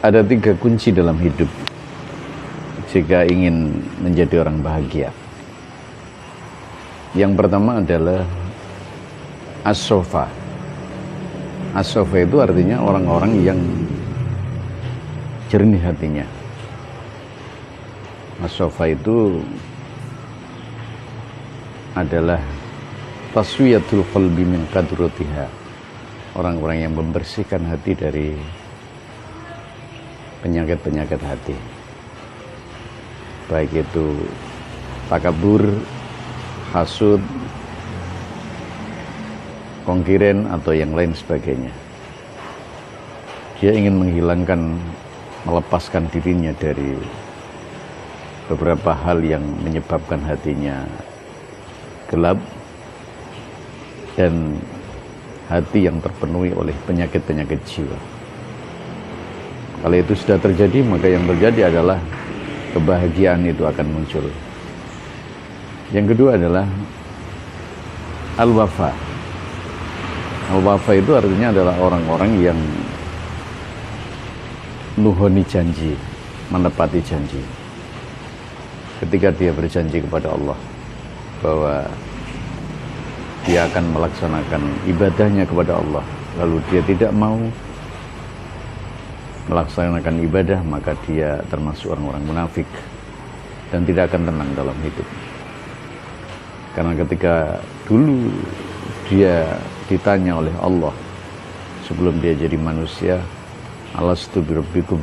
Ada 3 kunci dalam hidup jika ingin menjadi orang bahagia. Yang pertama adalah as-sofa. As-sofa itu artinya orang-orang yang jernih hatinya. As-sofa itu adalah taswiyatul qalbi min qadrutiha. Orang-orang yang membersihkan hati dari penyakit-penyakit hati, baik itu takabur, hasud, kongkiren, atau yang lain sebagainya. Dia ingin menghilangkan, melepaskan dirinya dari beberapa hal yang menyebabkan hatinya gelap dan hati yang terpenuhi oleh penyakit-penyakit jiwa. Kalau itu sudah terjadi, maka yang terjadi adalah kebahagiaan itu akan muncul. Yang kedua adalah al-wafa. Al-wafa itu artinya adalah orang-orang yang nuhoni janji, menepati janji. Ketika dia berjanji kepada Allah bahwa dia akan melaksanakan ibadahnya kepada Allah, lalu dia tidak mau melaksanakan ibadah, maka dia termasuk orang-orang munafik dan tidak akan tenang dalam hidup. Karena ketika dulu dia ditanya oleh Allah sebelum dia jadi manusia, alastu birabbikum,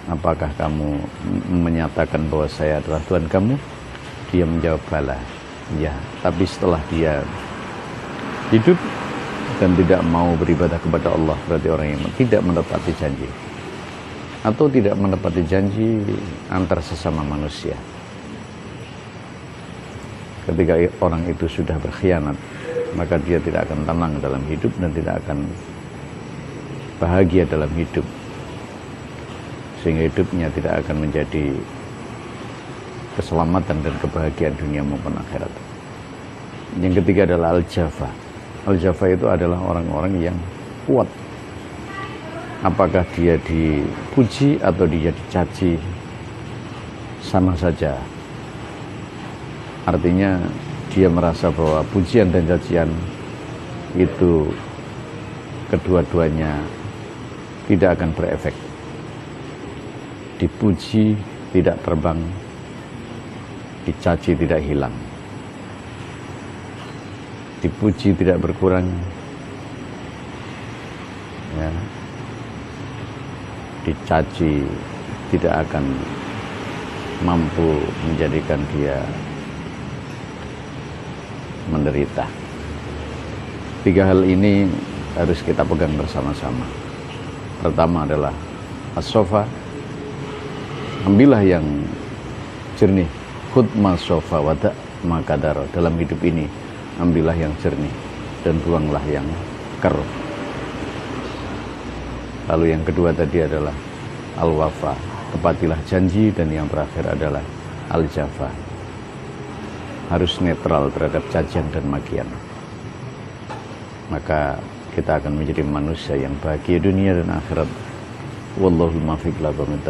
apakah kamu menyatakan bahwa saya adalah Tuhan kamu? Dia menjawab bala, ya. Tapi setelah dia hidup dan tidak mau beribadah kepada Allah, berarti orang yang tidak menepati janji, atau tidak menepati janji antar sesama manusia. Ketika orang itu sudah berkhianat, maka dia tidak akan tenang dalam hidup dan tidak akan bahagia dalam hidup, sehingga hidupnya tidak akan menjadi keselamatan dan kebahagiaan dunia maupun akhirat. Yang ketiga adalah al-jafa. Al-jafa itu adalah orang-orang yang kuat. Apakah dia dipuji atau dia dicaci, sama saja. Artinya dia merasa bahwa pujian dan cacian itu kedua-duanya tidak akan berefek. Dipuji tidak terbang, dicaci tidak hilang. Dipuji tidak berkurang, ya. Dicaci tidak akan mampu menjadikan dia menderita. 3 hal ini harus kita pegang bersama-sama. Pertama adalah as-sofa, ambillah yang jernih. Khud ma sofa wada makadaro. Dalam hidup ini ambillah yang jernih dan buanglah yang keruh. Lalu yang kedua tadi adalah al-wafa, tepatilah janji. Dan yang terakhir adalah al-jafa, harus netral terhadap cacian dan makian. Maka kita akan menjadi manusia yang bahagia dunia dan akhirat. Wallahul muwaffiq ila aqwamit thoriq.